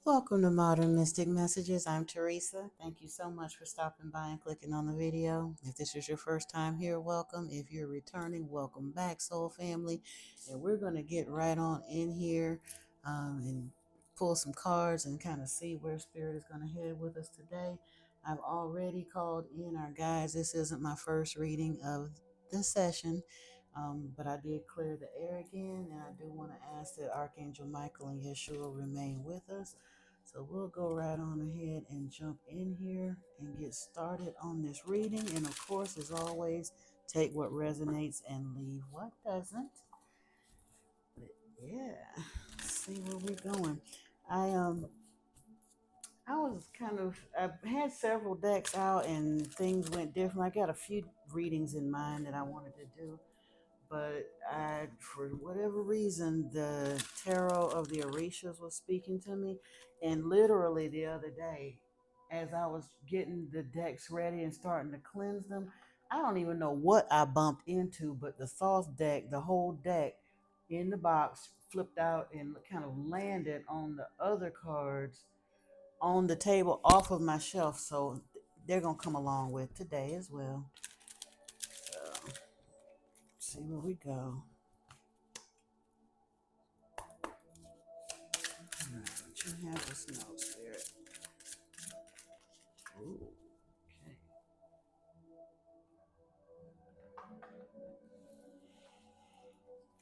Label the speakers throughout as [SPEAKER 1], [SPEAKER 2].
[SPEAKER 1] Welcome to Modern Mystic Messages. I'm Teresa. Thank you so much for stopping by and clicking on the video. If this is your first time here, welcome. If you're returning, welcome back, soul family. And we're going to get right on in here and pull some cards and kind of see where Spirit is going to head with us today. I've already called in our guides. This isn't my first reading of the session. But I did clear the air again, and I do want to ask that Archangel Michael and Yeshua remain with us. So we'll go right on ahead and jump in here and get started on this reading. And of course, as always, take what resonates and leave what doesn't. But yeah, let's see where we're going. I um I was I had several decks out and things went different. I got a few readings in mind that I wanted to do, but for whatever reason, the tarot of the Orishas was speaking to me, and literally the other day, as I was getting the decks ready and starting to cleanse them, I don't even know what I bumped into, but the Thoth deck, the whole deck in the box flipped out and kind of landed on the other cards on the table off of my shelf, so they're gonna come along with today as well. So, see where we go. What you have us know, Spirit? Ooh, okay.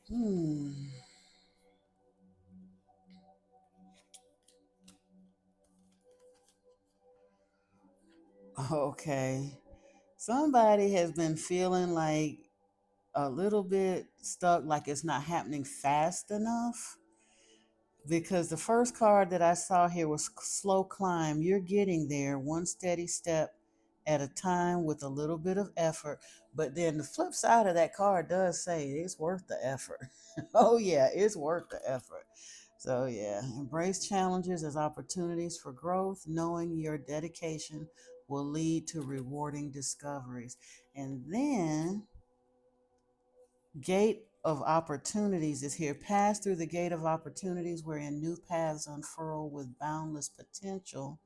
[SPEAKER 1] Hmm. Okay. Somebody has been feeling like a little bit stuck, like it's not happening fast enough. Because the first card that I saw here was slow climb. You're getting there one steady step at a time with a little bit of effort. But then the flip side of that card does say it's worth the effort. Oh, yeah, it's worth the effort. So, yeah, embrace challenges as opportunities for growth, knowing your dedication will lead to rewarding discoveries. And then Gate of opportunities is here. Pass through the gate of opportunities wherein new paths unfurl with boundless potential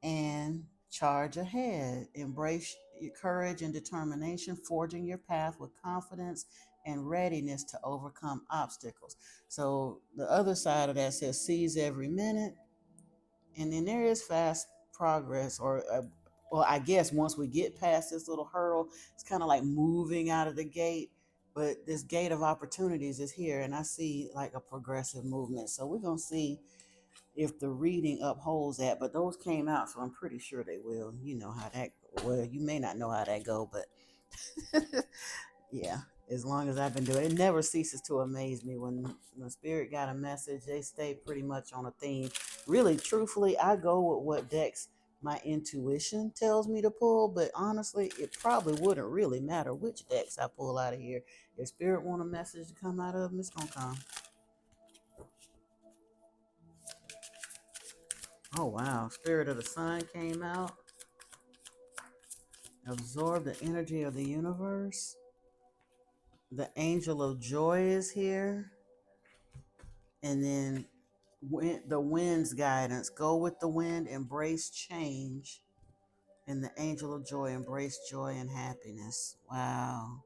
[SPEAKER 1] and charge ahead. Embrace your courage and determination, forging your path with confidence and readiness to overcome obstacles. So the other side of that says seize every minute. And then there is fast progress, or well, I guess once we get past this little hurdle, it's kind of like moving out of the gate. But this gate of opportunities is here, and I see like a progressive movement. So we're gonna see if the reading upholds that. But those came out, so I'm pretty sure they will. You know how that. Well, you may not know how that go, but yeah. As long as I've been doing it, it never ceases to amaze me when spirit got a message. They stay pretty much on a theme. Really, truthfully, I go with what decks my intuition tells me to pull, but honestly, it probably wouldn't really matter which decks I pull out of here. If spirit want a message to come out of them, it's gonna come. Oh wow, Spirit of the Sun came out. Absorb the energy of the universe. The Angel of Joy is here. And then the wind's guidance. Go with the wind, embrace change. And the Angel of Joy, embrace joy and happiness. Wow.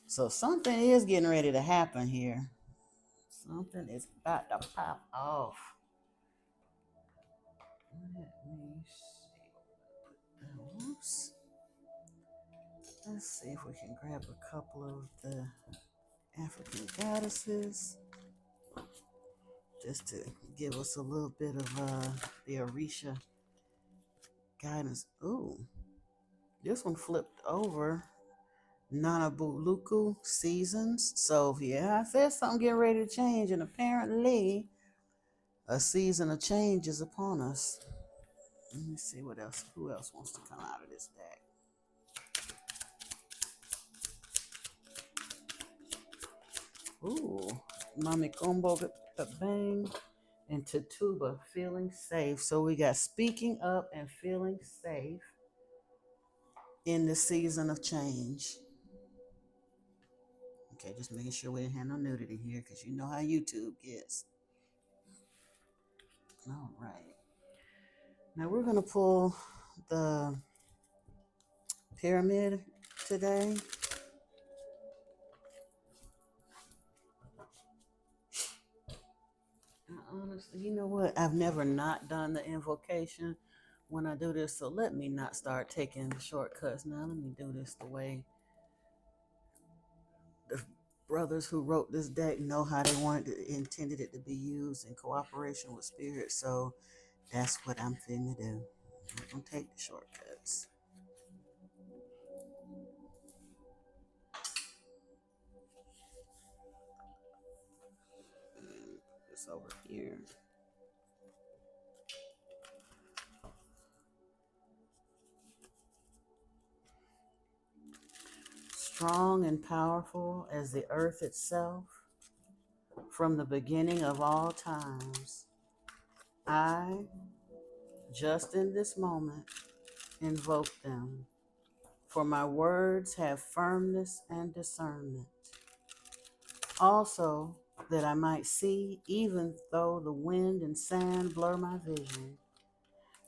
[SPEAKER 1] So something is getting ready to happen here. Something is about to pop off. Let me see. Oops. Let's see if we can grab a couple of the African goddesses just to give us a little bit of the Orisha guidance. Ooh, this one flipped over. Nanabuluku seasons. So yeah, I said something getting ready to change, and apparently a season of change is upon us. Let me see what else. Who else wants to come out of this deck? Ooh, Mami Combo Bang and Tatuba, feeling safe. So we got speaking up and feeling safe in the season of change. Okay, just making sure we didn't have no nudity here because you know how YouTube gets. All right. Now we're going to pull the pyramid today. Honestly, you know what? I've never not done the invocation when I do this, so let me not start taking shortcuts now. Let me do this the way the brothers who wrote this deck know how they intended it to be used in cooperation with spirit. So that's what I'm finna do. I'm not gonna take the shortcuts. And put this over here. Strong and powerful as the earth itself, from the beginning of all times, I, just in this moment, invoke them. For my words have firmness and discernment. Also, that I might see, even though the wind and sand blur my vision,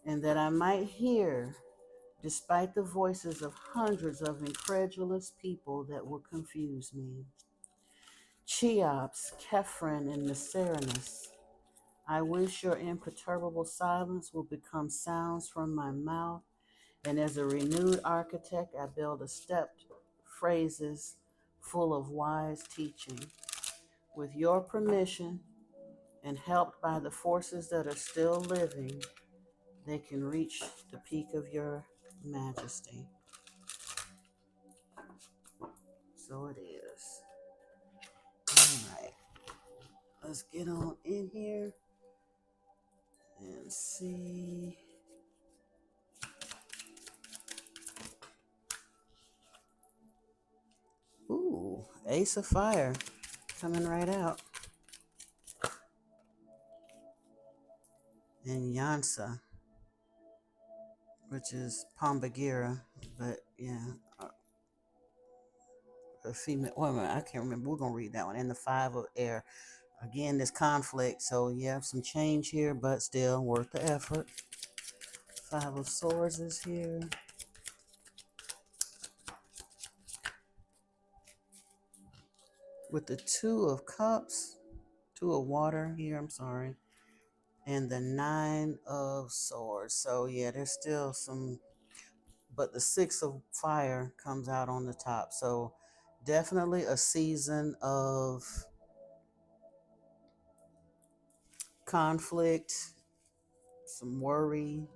[SPEAKER 1] and that I might hear, despite the voices of hundreds of incredulous people that will confuse me. Cheops, Kephren, and Mycerinus, I wish your imperturbable silence will become sounds from my mouth, and as a renewed architect, I build a stepped phrases full of wise teaching. With your permission, and helped by the forces that are still living, they can reach the peak of your majesty. So it is. All right. Let's get on in here and see. Ooh, Ace of Fire coming right out. And Yansa, which is Pombagira, but yeah, a female. Wait a minute, I can't remember. We're gonna read that one. And the Five of Air. Again, this conflict. So you have some change here, but still worth the effort. Five of Swords is here. With the Two of Cups, Two of Water here, I'm sorry. And the Nine of Swords. So yeah, there's still some, but the Six of Fire comes out on the top. So definitely a season of conflict, some worry,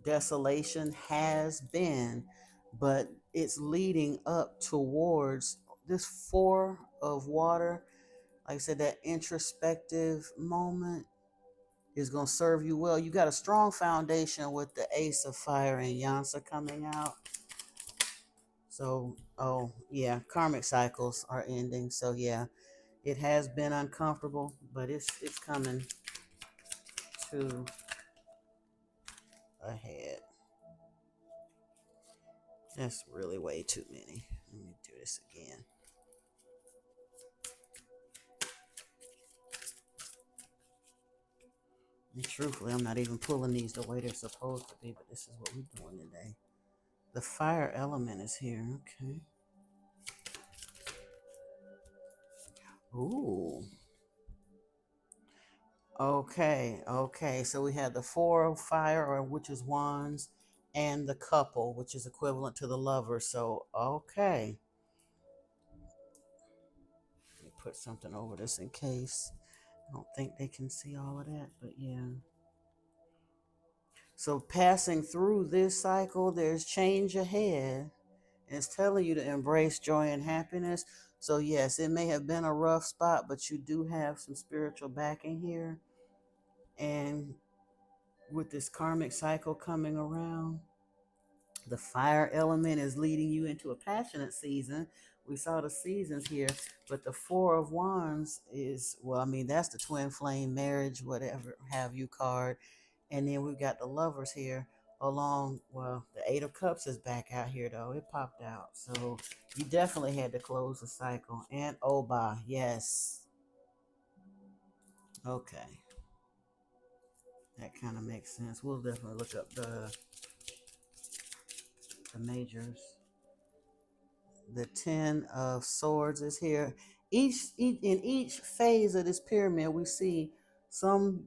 [SPEAKER 1] desolation has been, but it's leading up towards this Four of Water. Like I said, that introspective moment is going to serve you well. You got a strong foundation with the Ace of Fire and Yansa coming out. So, oh yeah, karmic cycles are ending. So yeah, it has been uncomfortable, but it's coming to a head. That's really way too many. Let me do this again. And truthfully, I'm not even pulling these the way they're supposed to be, but this is what we're doing today. The fire element is here. Okay. Ooh. Okay. Okay. So we had the Four of Fire, or which is Wands, and the Couple, which is equivalent to the Lover. So, okay. Let me put something over this in case. I don't think they can see all of that, but yeah. So passing through this cycle, there's change ahead. It's telling you to embrace joy and happiness. So yes, it may have been a rough spot, but you do have some spiritual backing here. And with this karmic cycle coming around, the fire element is leading you into a passionate season. We saw the seasons here, but the Four of Wands is, well, I mean, that's the twin flame marriage, whatever have you card. And then we've got the Lovers here along. Well, the Eight of Cups is back out here, though. It popped out. So you definitely had to close the cycle. And Oba, yes. Okay. That kind of makes sense. We'll definitely look up the majors. The Ten of Swords is here. Each in each phase of this pyramid, we see some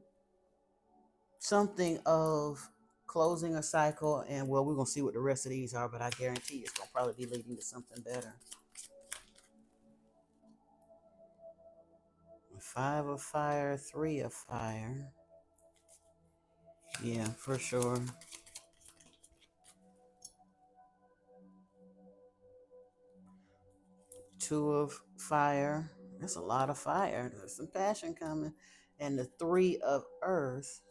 [SPEAKER 1] something of closing a cycle, and well, we're gonna see what the rest of these are, but I guarantee it's gonna probably be leading to something better. Five of Fire, Three of Fire. Yeah, for sure. Two of Fire. That's a lot of fire. There's some passion coming. And the Three of Earth.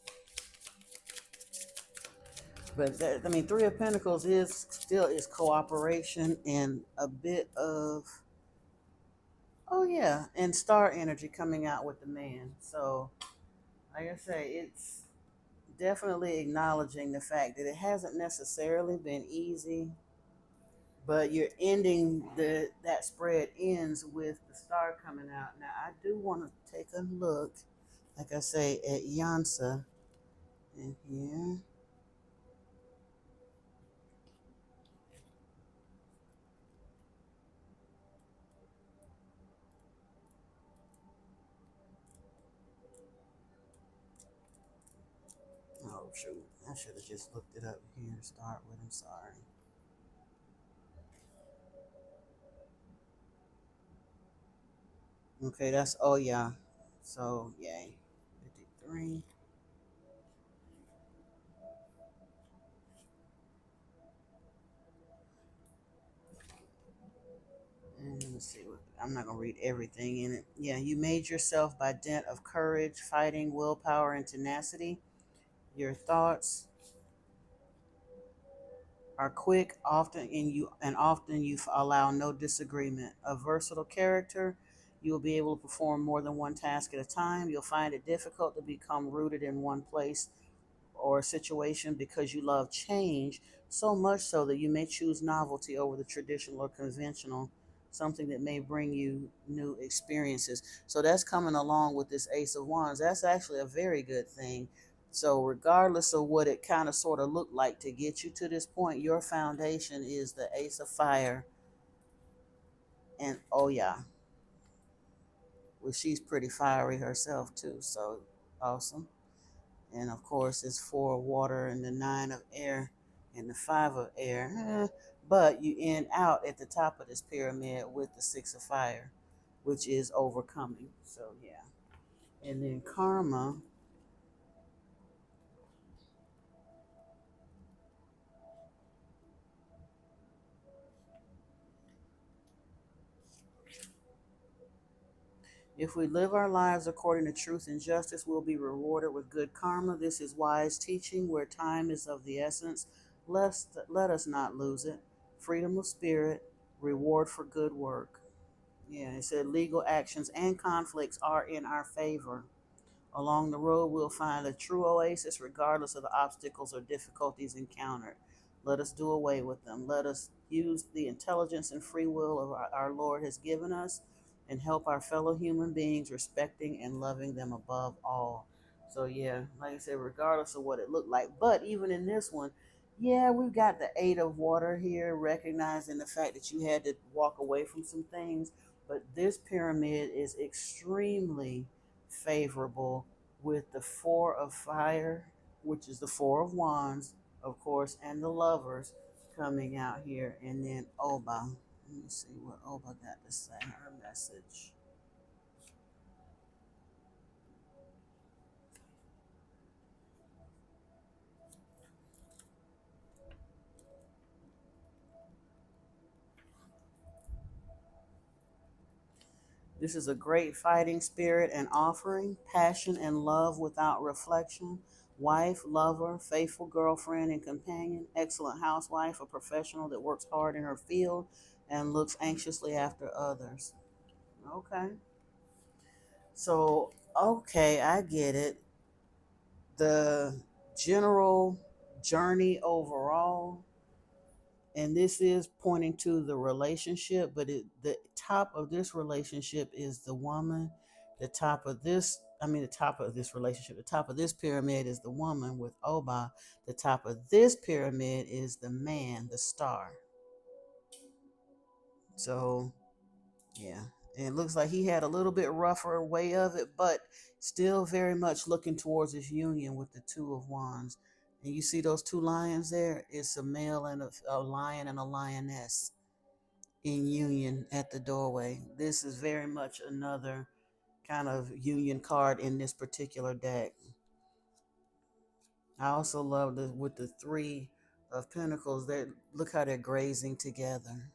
[SPEAKER 1] But that, I mean, Three of Pentacles is still is cooperation and a bit of, oh yeah, and star energy coming out with the man. So like I say, it's definitely acknowledging the fact that it hasn't necessarily been easy, but you're ending that spread ends with the star coming out. Now I do want to take a look, like I say, at Yansa in here. Oh shoot, I should have just looked it up here to start with. I'm sorry. Okay, that's, oh yeah. So yay. 53. And let's see what, I'm not gonna read everything in it. Yeah, you made yourself by dint of courage, fighting, willpower, and tenacity. Your thoughts are quick, often you allow no disagreement. A versatile character, you will be able to perform more than one task at a time. You'll find it difficult to become rooted in one place or situation because you love change, so much so that you may choose novelty over the traditional or conventional, something that may bring you new experiences. So that's coming along with this Ace of Wands. That's actually a very good thing. So, regardless of what it kind of sort of looked like to get you to this point, your foundation is the Ace of Fire. And oh, yeah, well, she's pretty fiery herself, too. So, awesome. And of course, it's four of water and the nine of air and the five of air. But you end out at the top of this pyramid with the six of fire, which is overcoming. So, yeah. And then karma. If we live our lives according to truth and justice, we'll be rewarded with good karma. This is wise teaching where time is of the essence. Let us not lose it. Freedom of spirit, reward for good work. Yeah, it said legal actions and conflicts are in our favor. Along the road, we'll find a true oasis regardless of the obstacles or difficulties encountered. Let us do away with them. Let us use the intelligence and free will of our Lord has given us and help our fellow human beings, respecting and loving them above all. So, yeah, like I said, regardless of what it looked like. But even in this one, yeah, we've got the Eight of Water here, recognizing the fact that you had to walk away from some things. But this pyramid is extremely favorable with the Four of Fire, which is the Four of Wands, of course, and the Lovers coming out here. And then Oba. Let me see what Oba got to say, her message. This is a great fighting spirit and offering, passion and love without reflection, wife, lover, faithful girlfriend and companion, excellent housewife, a professional that works hard in her field and looks anxiously after others. Okay. So, okay, I get it. The general journey overall, and this is pointing to the relationship, but the top of this relationship is the woman. The top of this I mean, the top of this relationship. The top of this pyramid is the woman with Oba. The top of this pyramid is the man, the star. So, yeah. And it looks like he had a little bit rougher way of it, but still very much looking towards his union with the Two of Wands. And you see those two lions there? It's a male and a lion and a lioness in union at the doorway. This is very much another kind of union card in this particular deck. I also love the with the Three of Pentacles. They look how they're grazing together.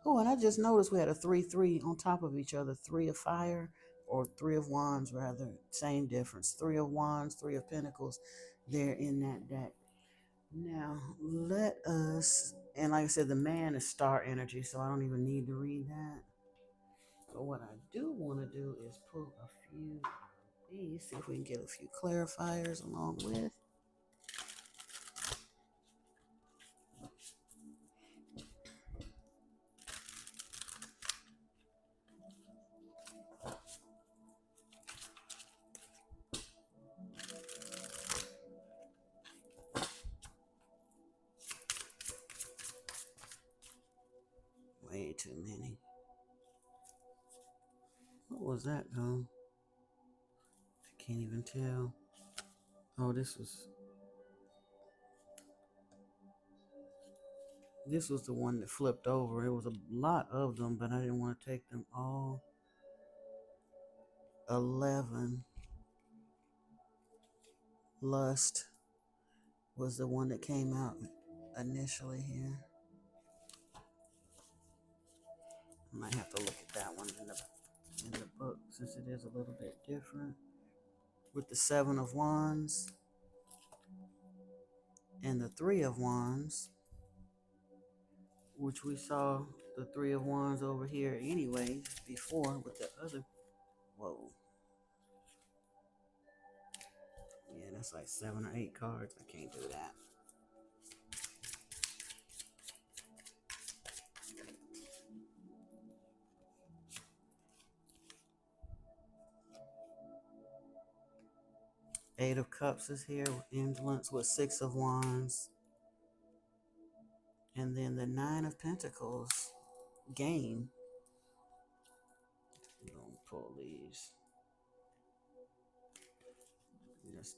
[SPEAKER 1] Oh, and I just noticed we had a 3-3 on top of each other. Three of Fire, or Three of Wands rather. Same difference. Three of Wands, Three of Pentacles. They're in that deck. Now let us, and like I said, the man is star energy, so I don't even need to read that. But what I do want to do is pull a few of these, see if we can get a few clarifiers along with. Way too many. What was that though? I can't even tell. Oh, this was the one that flipped over. It was a lot of them, but I didn't want to take them all. 11. Lust was the one that came out initially here. I might have to look at that one in the book since it is a little bit different. With the Seven of Wands and the Three of Wands, which we saw the Three of Wands over here anyway before with the other. Whoa. Yeah, that's like 7 or 8 cards. I can't do that. Eight of Cups is here with Indolence with Six of Wands. And then the Nine of Pentacles, Gain. I'm going to pull these. Just,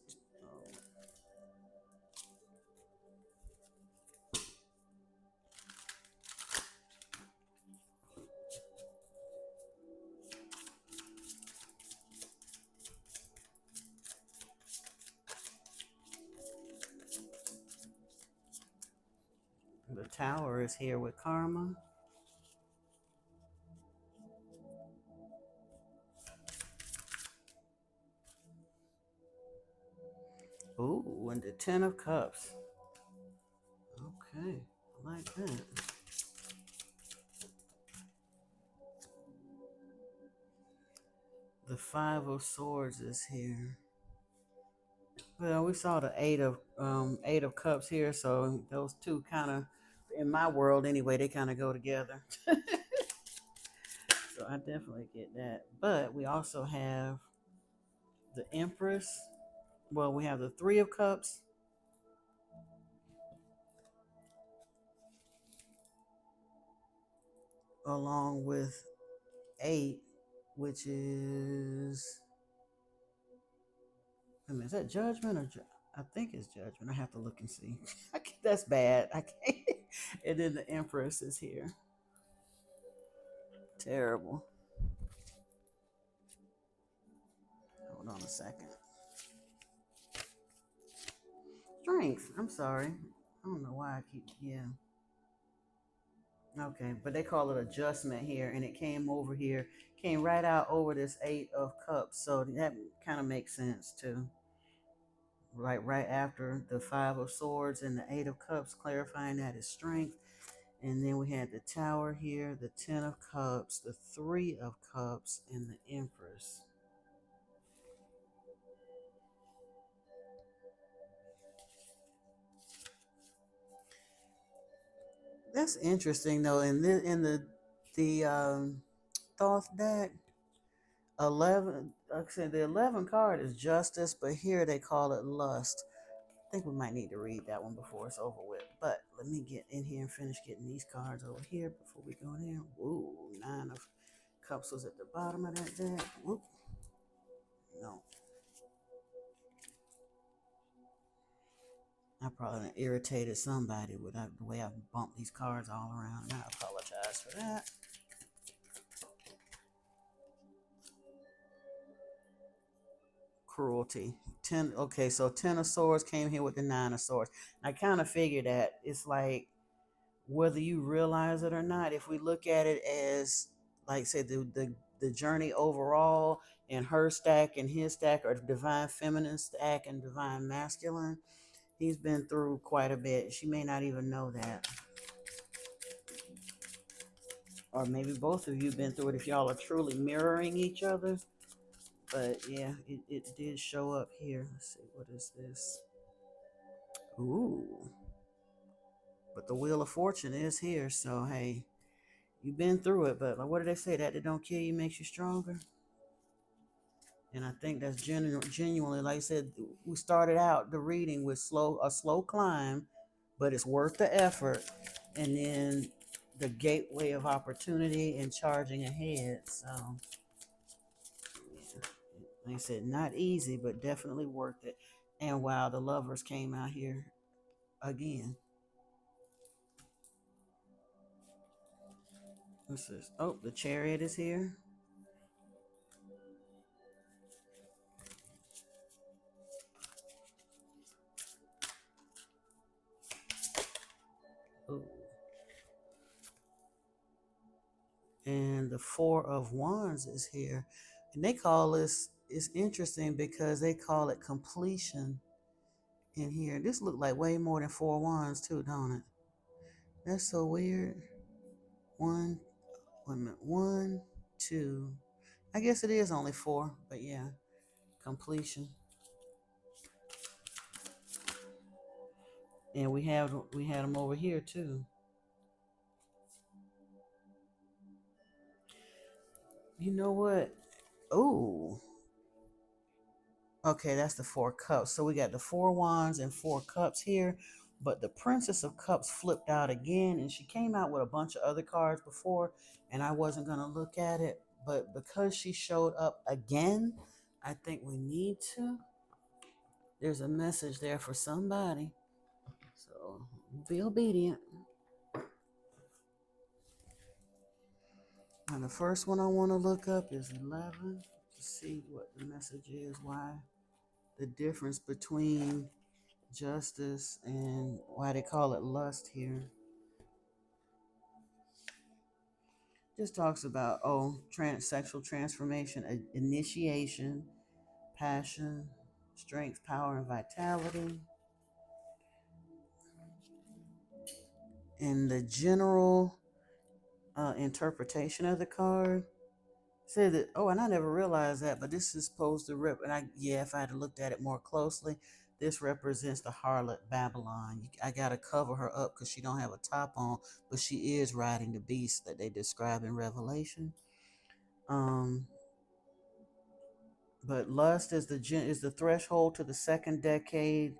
[SPEAKER 1] the Tower is here with Karma. Ooh, and the Ten of Cups. Okay, I like that. The Five of Swords is here. Well, we saw the Eight of Cups here, so those two kind of, in my world anyway, they kind of go together. So I definitely get that. But we also have the Empress. Well, we have the Three of Cups. Along with 8, which is, I mean, is that Judgment or I think it's Judgment. I have to look and see. That's bad. I can't. And then the Empress is here. Terrible. Hold on a second. Strength. I'm sorry. I don't know why I keep, yeah. Okay, but they call it adjustment here, and it came over here, came right out over this Eight of Cups. So that kind of makes sense too. Right after the Five of Swords and the Eight of Cups, clarifying that is strength. And then we had the Tower here, the Ten of Cups, the Three of Cups, and the Empress. That's interesting though. In the Thoth deck, 11, like I said, the 11 card is justice, but here they call it lust. I think we might need to read that one before it's over with. But let me get in here and finish getting these cards over here before we go in there. Ooh, 9 of cups was at the bottom of that deck. Whoop. No. I probably done irritated somebody with the way I bumped these cards all around. I apologize for that. Cruelty. 10. Okay, so 10 of swords came here with the 9 of swords. I kind of figured that it's like whether you realize it or not, if we look at it as like say the journey overall and her stack and his stack, or divine feminine stack and divine masculine, he's been through quite a bit. She may not even know that. Or maybe both of you been through it if y'all are truly mirroring each other. But yeah, it did show up here. Let's see, what is this? Ooh. But the Wheel of Fortune is here, so hey, you've been through it, but like, what did they say? That don't kill you makes you stronger. And I think that's genuinely, like I said, we started out the reading with a slow climb, but it's worth the effort. And then the gateway of opportunity and charging ahead. So, yeah, like I said, not easy, but definitely worth it. And wow, the lovers came out here again. What's this? Oh, the chariot is here. Ooh. And the Four of Wands is here. And they call this, it's interesting because they call it completion in here. This looked like way more than 4 wands too, don't it? That's so weird. One, wait a minute, one, two. I guess it is only four, but yeah, completion. And we had them over here too. You know what? Oh, okay, that's the 4 cups. So we got the 4 wands and 4 cups here. But the Princess of Cups flipped out again, and she came out with a bunch of other cards before, and I wasn't going to look at it. But because she showed up again, I think we need to. There's a message there for somebody. So be obedient. And the first one I want to look up is 11 to see what the message is, why the difference between justice and why they call it lust here. Just talks about sexual transformation, initiation, passion, strength, power, and vitality. And the general interpretation of the card said that, oh, and I never realized that, but this is supposed to if I had looked at it more closely, this represents the harlot Babylon. I gotta cover her up because she don't have a top on, but she is riding the beast that they describe in Revelation. Um, but lust is the threshold to the second decade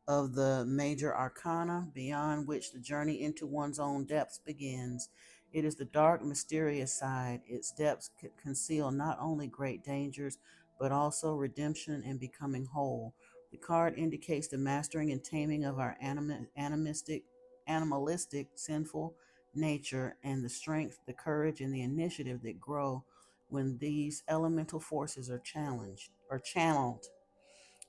[SPEAKER 1] of the major arcana, beyond which the journey into one's own depths begins. It is the dark, mysterious side. Its depths conceal not only great dangers, but also redemption and becoming whole. The card indicates the mastering and taming of our animalistic, sinful nature, and the strength, the courage, and the initiative that grow when these elemental forces are channeled.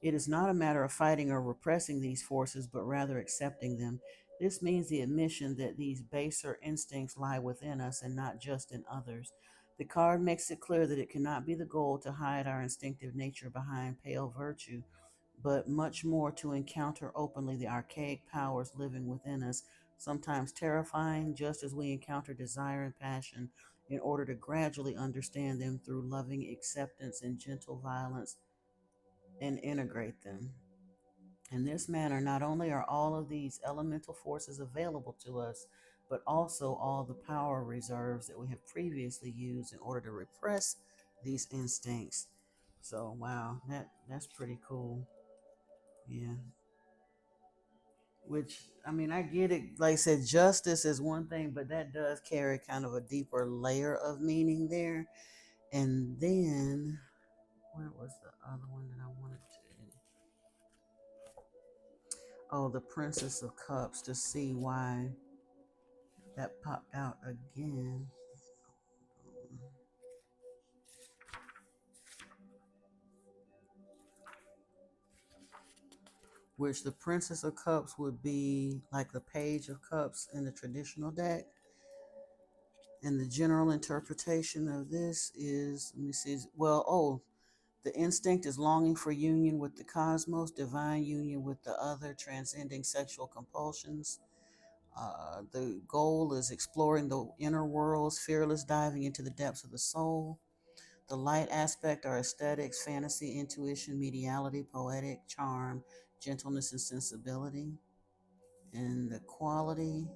[SPEAKER 1] It is not a matter of fighting or repressing these forces, but rather accepting them. This means the admission that these baser instincts lie within us and not just in others. The card makes it clear that it cannot be the goal to hide our instinctive nature behind pale virtue, but much more to encounter openly the archaic powers living within us, sometimes terrifying, just as we encounter desire and passion, in order to gradually understand them through loving acceptance and gentle violence and integrate them. In this manner, not only are all of these elemental forces available to us, but also all the power reserves that we have previously used in order to repress these instincts. So wow, that's pretty cool. Yeah. Which I mean, I get it. Like I said, justice is one thing, but that does carry kind of a deeper layer of meaning there. And then where was the other one that I wanted to? Oh, the Princess of Cups, to see why that popped out again. Which the Princess of Cups would be like the Page of Cups in the traditional deck. And the general interpretation of this is, let me see, well, oh, the instinct is longing for union with the cosmos, divine union with the other, transcending sexual compulsions. The goal is exploring the inner worlds, fearless diving into the depths of the soul. The light aspect are aesthetics, fantasy, intuition, mediality, poetic, charm, gentleness, and sensibility. And the quality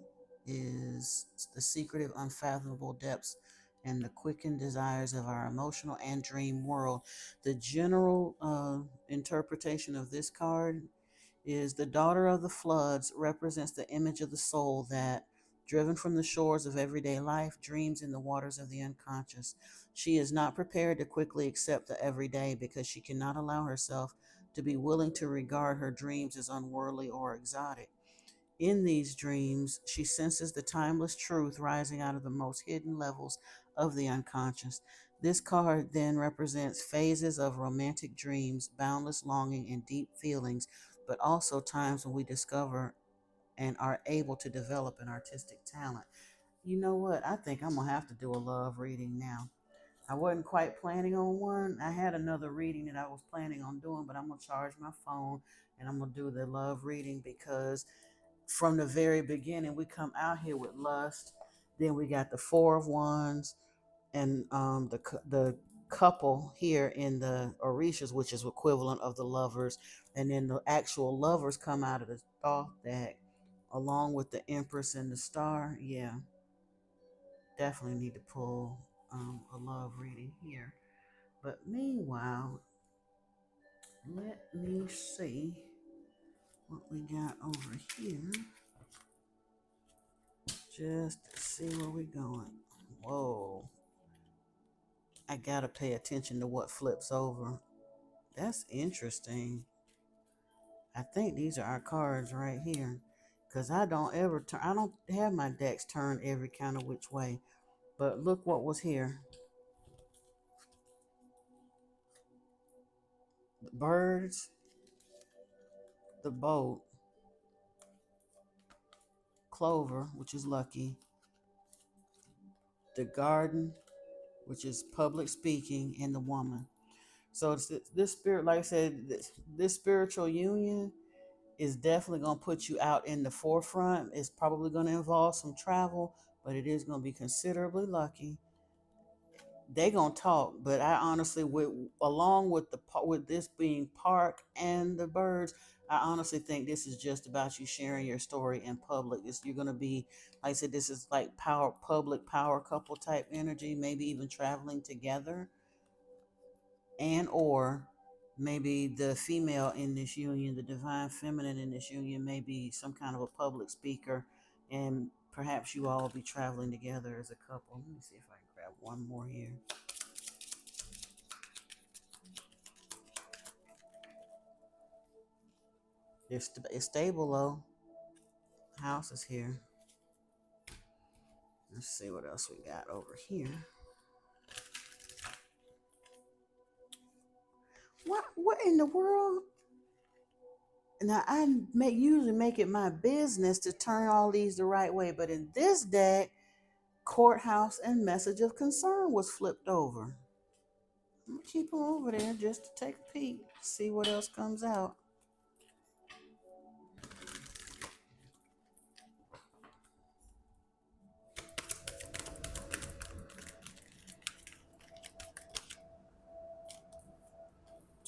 [SPEAKER 1] is the secretive, unfathomable depths and the quickened desires of our emotional and dream world. The general interpretation of this card is the daughter of the floods represents the image of the soul that, driven from the shores of everyday life, dreams in the waters of the unconscious. She is not prepared to quickly accept the everyday because she cannot allow herself to be willing to regard her dreams as unworldly or exotic. In these dreams, she senses the timeless truth rising out of the most hidden levels of the unconscious. This card then represents phases of romantic dreams, boundless longing, and deep feelings, but also times when we discover and are able to develop an artistic talent. You know what? I think I'm going to have to do a love reading now. I wasn't quite planning on one. I had another reading that I was planning on doing, but I'm going to charge my phone and I'm going to do the love reading because from the very beginning, we come out here with lust. Then we got the Four of Wands and the couple here in the Orishas, which is equivalent of the lovers, and then the actual lovers come out of the thought deck, along with the Empress and the Star. Yeah, definitely need to pull a love reading here. But meanwhile, let me see what we got over here. Just to see where we're going. Whoa. I gotta pay attention to what flips over. That's interesting. I think these are our cards right here. Cause I don't ever turn I don't have my decks turned every kind of which way. But look what was here. The birds, the boat, clover, which is lucky, the garden, which is public speaking, and the woman. So it's this spirit, like I said, this spiritual union is definitely going to put you out in the forefront. It's probably going to involve some travel, but it is going to be considerably lucky. They going to talk, but I honestly, with along with with this being park and the birds, I honestly think this is just about you sharing your story in public. You're going to be, like I said, this is like public power couple type energy, maybe even traveling together, and or maybe the female in this union, the divine feminine in this union, may be some kind of a public speaker, and perhaps you all will be traveling together as a couple. Let me see if I can grab one more here. It's stable though. House is here. Let's see what else we got over here. What in the world? Now usually make it my business to turn all these the right way, but in this deck, courthouse and message of concern was flipped over. I'm gonna keep them over there just to take a peek, see what else comes out.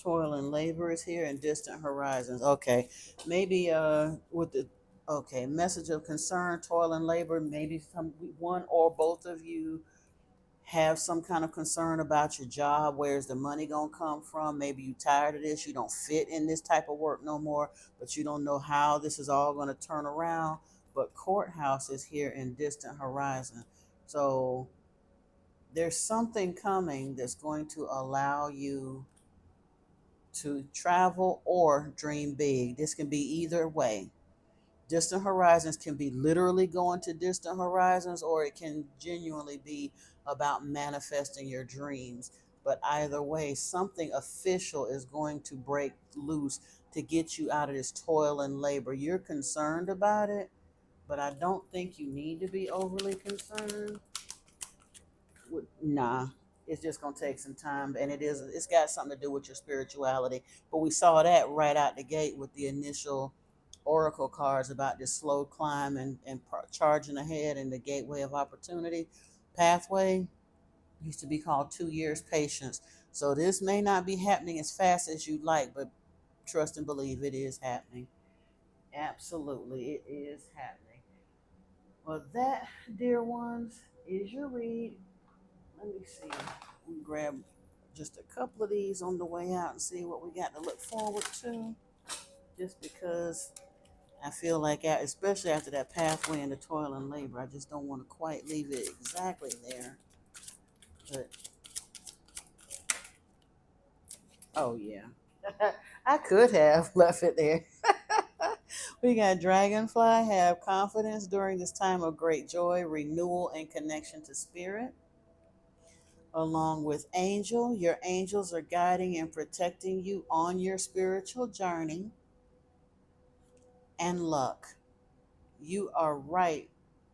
[SPEAKER 1] Toil and labor is here and distant horizons. Okay, maybe with the okay message of concern, toil and labor. Maybe one or both of you have some kind of concern about your job. Where's the money gonna come from? Maybe you tired of this, you don't fit in this type of work no more, but you don't know how this is all gonna turn around. But courthouse is here in distant horizon. So there's something coming that's going to allow you to travel or dream big. This can be either way. Distant horizons can be literally going to distant horizons, or it can genuinely be about manifesting your dreams. But either way, something official is going to break loose to get you out of this toil and labor. You're concerned about it, but I don't think you need to be overly concerned. Nah, it's just gonna take some time, and it's got something to do with your spirituality. But we saw that right out the gate with the initial oracle cards about this slow climb and charging ahead in the gateway of opportunity pathway. Used to be called 2 years patience. So this may not be happening as fast as you'd like, but trust and believe it is happening. Absolutely, it is happening. Well, that, dear ones, is your read. Let me see. We grab just a couple of these on the way out and see what we got to look forward to. Just because I feel like, especially after that pathway into toil and labor, I just don't want to quite leave it exactly there. But oh yeah, I could have left it there. We got Dragonfly. Have confidence during this time of great joy, renewal, and connection to spirit. Along with Angel, your angels are guiding and protecting you on your spiritual journey. And Luck, you are right.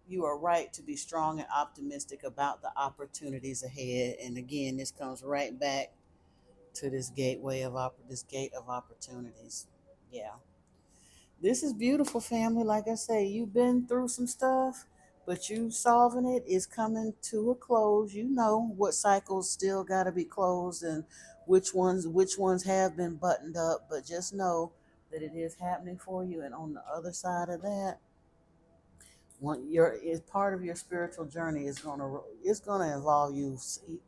[SPEAKER 1] You are right to be strong and optimistic about the opportunities ahead. And again, this comes right back to this this gate of opportunities. Yeah. This is beautiful, family. Like I say, you've been through some stuff, but you solving it is coming to a close. You know what cycles still got to be closed and which ones have been buttoned up, but just know that it is happening for you. And on the other side of that, when your is part of your spiritual journey is gonna involve you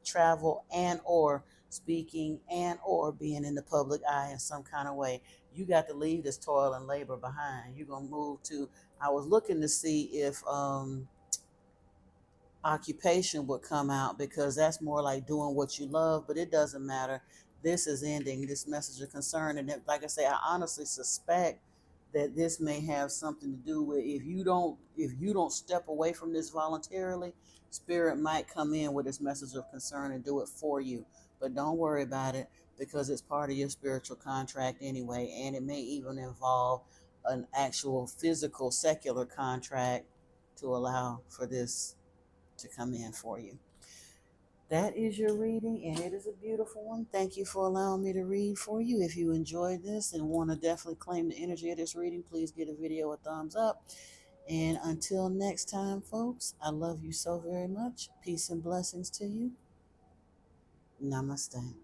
[SPEAKER 1] travel and or speaking and or being in the public eye in some kind of way. You got to leave this toil and labor behind. You're gonna move to. I was looking to see if occupation would come out, because that's more like doing what you love, but it doesn't matter. This is ending this message of concern. And like I say, I honestly suspect that this may have something to do with, if you don't step away from this voluntarily, spirit might come in with this message of concern and do it for you. But don't worry about it, because it's part of your spiritual contract anyway, and it may even involve an actual physical secular contract to allow for this to come in for you. That is your reading, and it is a beautiful one. Thank you for allowing me to read for you. If you enjoyed this and want to definitely claim the energy of this reading, please give the video a thumbs up. And until next time, folks, I love you so very much. Peace and blessings to you. Namaste.